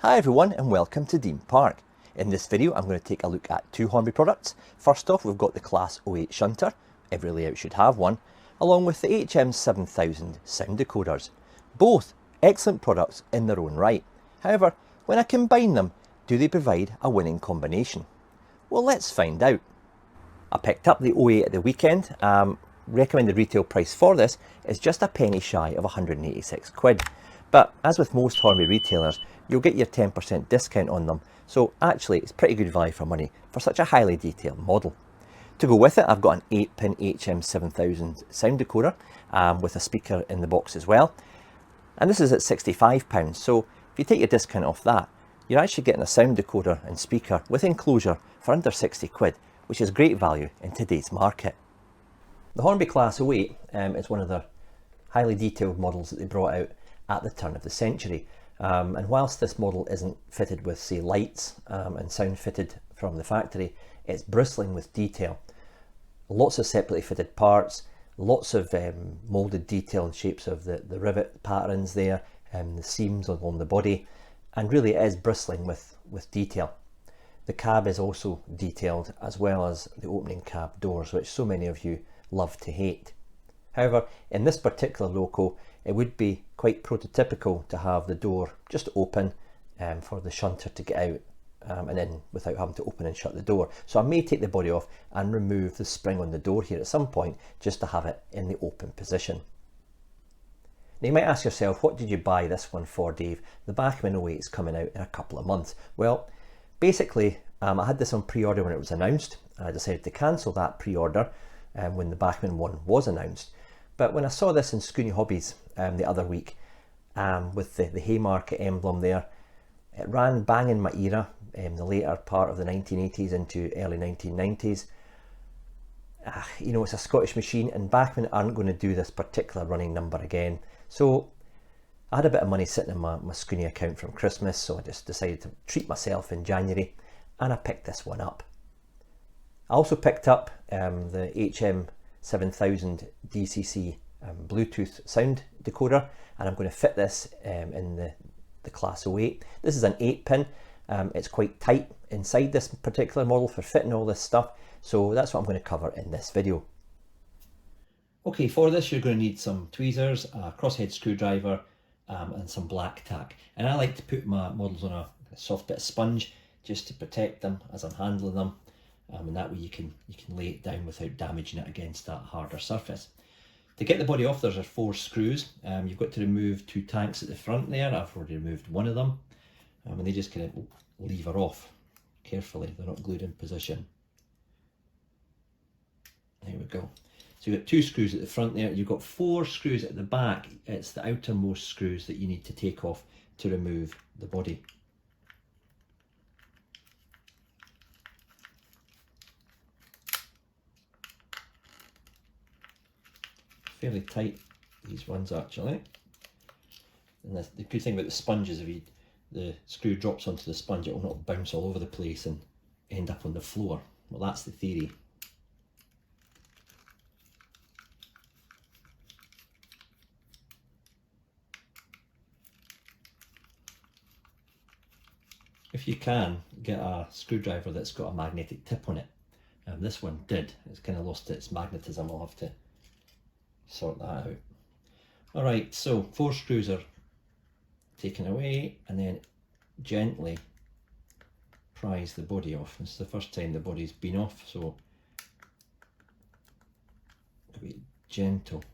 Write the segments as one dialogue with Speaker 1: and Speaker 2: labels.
Speaker 1: Hi everyone and welcome to Dean Park. In this video I'm going to take a look at two Hornby products. First off, we've got the Class 08 Shunter, every layout should have one, along with the HM7000 Sound Decoders. Both excellent products in their own right. However, when I combine them, do they provide a winning combination? Well, let's find out. I picked up the 08 at the weekend. Recommended retail price for this is just a penny shy of 186 quid. But as with most Hornby retailers, you'll get your 10% discount on them, so actually it's pretty good value for money for such a highly detailed model. To go with it, I've got an 8-pin HM7000 Sound Decoder with a speaker in the box as well. And this is at £65, so if you take your discount off that, you're actually getting a sound decoder and speaker with enclosure for under 60 quid, which is great value in today's market. The Hornby Class 08 is one of the highly detailed models that they brought out at the turn of the century. And whilst this model isn't fitted with, say, lights and sound fitted from the factory, it's bristling with detail. Lots of separately fitted parts, lots of moulded detail and shapes of the rivet patterns there, the seams along the body, and really it is bristling with detail. The cab is also detailed, as well as the opening cab doors, which so many of you love to hate. However, in this particular loco, it would be quite prototypical to have the door just open for the shunter to get out and in without having to open and shut the door. So I may take the body off and remove the spring on the door here at some point just to have it in the open position. Now you might ask yourself, what did you buy this one for, Dave? The Bachmann 08 is coming out in a couple of months. Well, basically I had this on pre-order when it was announced. I decided to cancel that pre-order when the Bachmann one was announced. But when I saw this in Squeals Hobbies the other week with the Haymarket emblem there, it ran bang in my era in the later part of the 1980s into early 1990s. You know, it's a Scottish machine and Bachmann aren't going to do this particular running number again. So I had a bit of money sitting in my Squeals account from Christmas, so I just decided to treat myself in January and I picked this one up. I also picked up the HM7000 DCC Bluetooth sound decoder, and I'm going to fit this in the Class 08. This is an 8-pin. It's quite tight inside this particular model for fitting all this stuff, so that's what I'm going to cover in this video. Okay, for this you're going to need some tweezers, a crosshead screwdriver, and some black tack. And I like to put my models on a soft bit of sponge just to protect them as I'm handling them. And that way you can lay it down without damaging it against that harder surface. To get the body off, there's 4 screws. You've got to remove 2 tanks at the front there. I've already removed one of them. And they just kind of lever off carefully. They're not glued in position. There we go. So you've got 2 screws at the front there. You've got 4 screws at the back. It's the outermost screws that you need to take off to remove the body. Fairly tight, these ones actually. And the good thing about the sponge is if the screw drops onto the sponge, it will not bounce all over the place and end up on the floor. Well, that's the theory. If you can, get a screwdriver that's got a magnetic tip on it. This one did. It's kind of lost its magnetism. I'll have to sort that out. Alright, so 4 screws are taken away and then gently prise the body off. This is the first time the body's been off, so be gentle.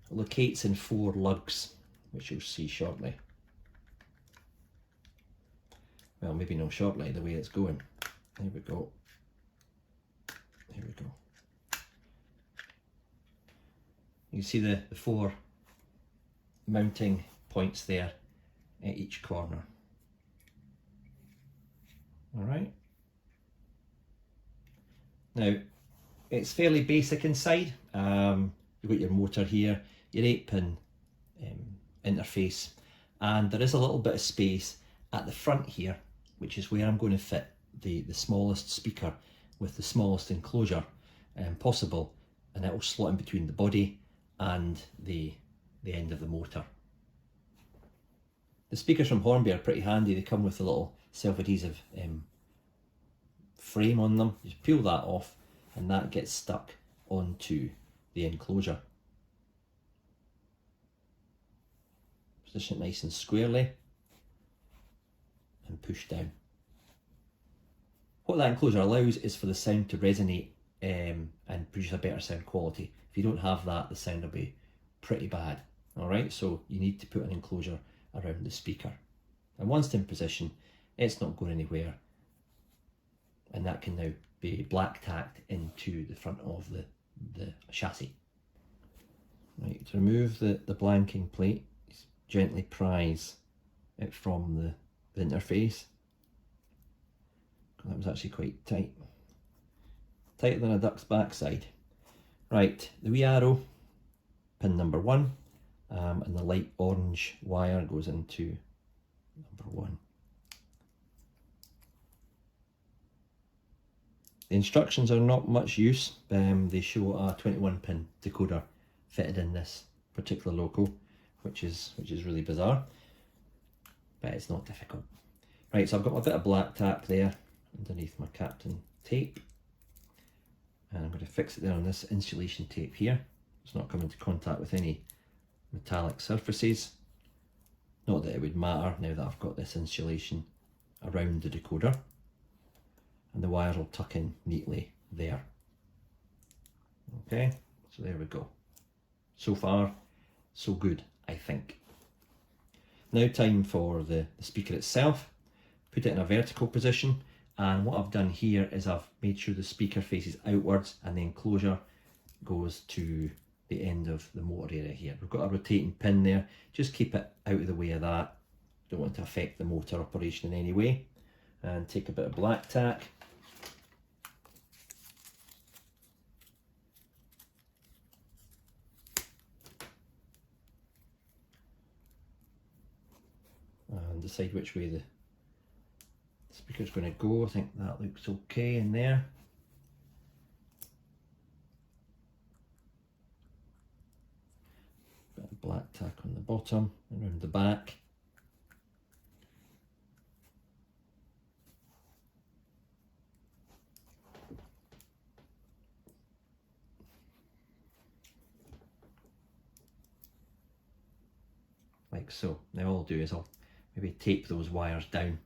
Speaker 1: It locates in 4 lugs, which you'll see shortly. Well, maybe not shortly, the way it's going. There we go. There we go. You can see the 4 mounting points there at each corner. Alright. Now, it's fairly basic inside. You've got your motor here, your 8-pin interface, and there is a little bit of space at the front here, which is where I'm going to fit the smallest speaker with the smallest enclosure possible, and it will slot in between the body and the end of the motor. The speakers from Hornby are pretty handy. They come with a little self-adhesive frame on them. You just peel that off and that gets stuck onto the enclosure. Position it nice and squarely and push down. What that enclosure allows is for the sound to resonate and produce a better sound quality. If you don't have that, the sound will be pretty bad. Alright, so you need to put an enclosure around the speaker. And once it's in position, it's not going anywhere. And that can now be black tacked into the front of the chassis. Right, to remove the blanking plate, just gently prise it from the interface. That was actually quite tight. Tighter than a duck's backside. Right, the wee arrow, pin number 1, and the light orange wire goes into number 1. The instructions are not much use. They show a 21 pin decoder fitted in this particular loco, which is really bizarre, but it's not difficult. Right, so I've got a bit of black tack there underneath my Captain tape, and I'm going to fix it there on this insulation tape here. It's not coming into contact with any metallic surfaces. Not that it would matter now that I've got this insulation around the decoder, and the wires will tuck in neatly there. Okay, so there we go. So far, so good, I think. Now time for the speaker itself. Put it in a vertical position, and what I've done here is I've made sure the speaker faces outwards and the enclosure goes to the end of the motor area here. We've got a rotating pin there, just keep it out of the way of that. Don't want to affect the motor operation in any way. And take a bit of black tack. And decide which way the speaker's going to go. I think that looks okay in there. Bit of black tack on the bottom and around the back. Like so. Now all I'll do is I'll maybe tape those wires down,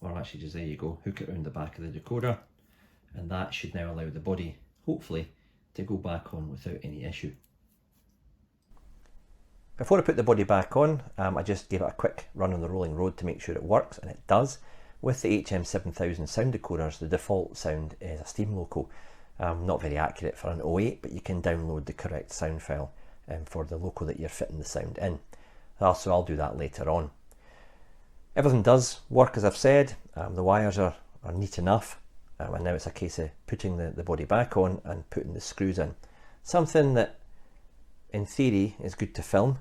Speaker 1: or actually just there you go, hook it around the back of the decoder, and that should now allow the body, hopefully, to go back on without any issue. Before I put the body back on, I just gave it a quick run on the rolling road to make sure it works, and it does. With the HM7000 Sound Decoders, the default sound is a Steam loco. Not very accurate for an 08, but you can download the correct sound file for the loco that you're fitting the sound in. So I'll do that later on. Everything does work as I've said. The wires are neat enough, and now it's a case of putting the body back on and putting the screws in. Something that in theory is good to film,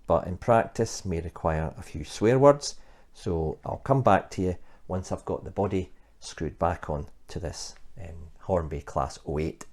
Speaker 1: but in practice may require a few swear words, so I'll come back to you once I've got the body screwed back on to this Hornby Class 08.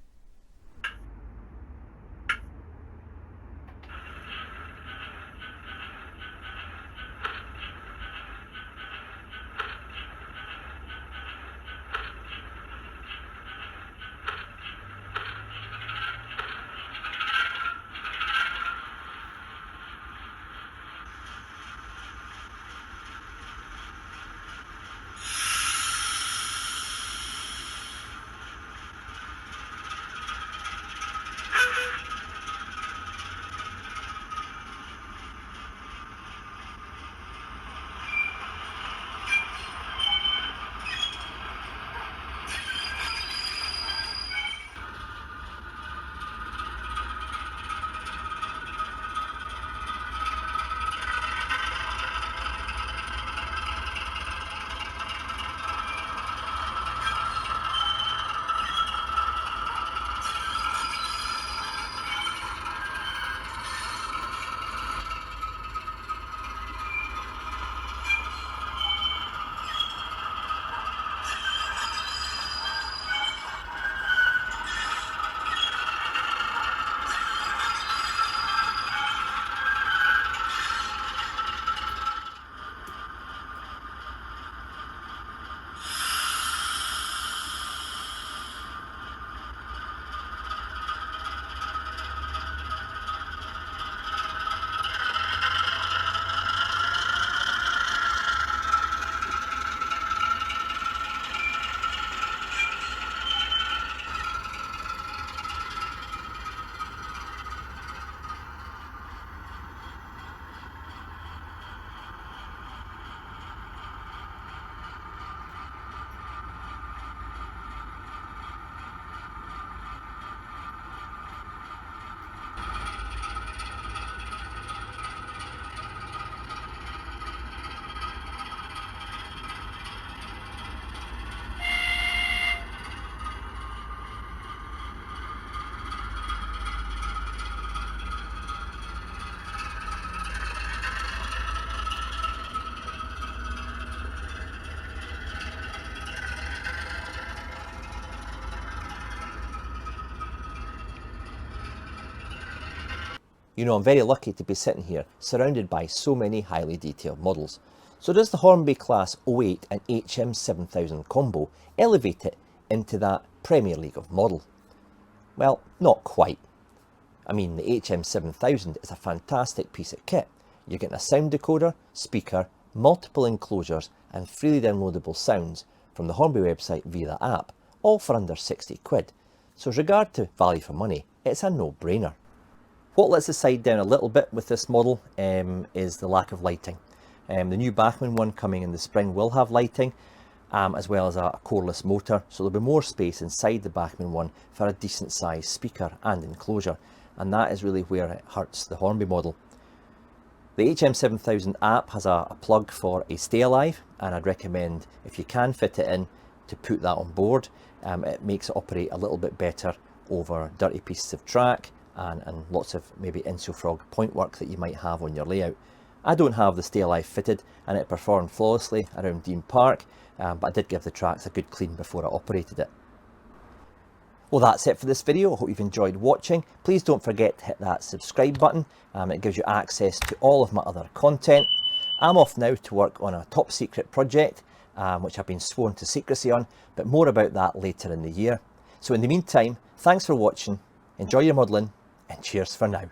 Speaker 1: You know, I'm very lucky to be sitting here surrounded by so many highly detailed models. So does the Hornby Class 08 and HM7000 combo elevate it into that Premier League of model? Well, not quite. I mean, the HM7000 is a fantastic piece of kit. You're getting a sound decoder, speaker, multiple enclosures and freely downloadable sounds from the Hornby website via the app, all for under 60 quid. So as regard to value for money, it's a no-brainer. What lets the side down a little bit with this model is the lack of lighting. The new Bachmann one coming in the spring will have lighting, as well as a coreless motor, so there'll be more space inside the Bachmann one for a decent sized speaker and enclosure, and that is really where it hurts the Hornby model. The HM7000 app has a plug for a Stay Alive, and I'd recommend, if you can fit it in, to put that on board. It makes it operate a little bit better over dirty pieces of track and lots of maybe InsoFrog point work that you might have on your layout. I don't have the Stay Alive fitted and it performed flawlessly around Dean Park, but I did give the tracks a good clean before I operated it. Well, that's it for this video. I hope you've enjoyed watching. Please don't forget to hit that subscribe button. It gives you access to all of my other content. I'm off now to work on a top secret project, which I've been sworn to secrecy on, but more about that later in the year. So in the meantime, thanks for watching, enjoy your modelling, and cheers for now.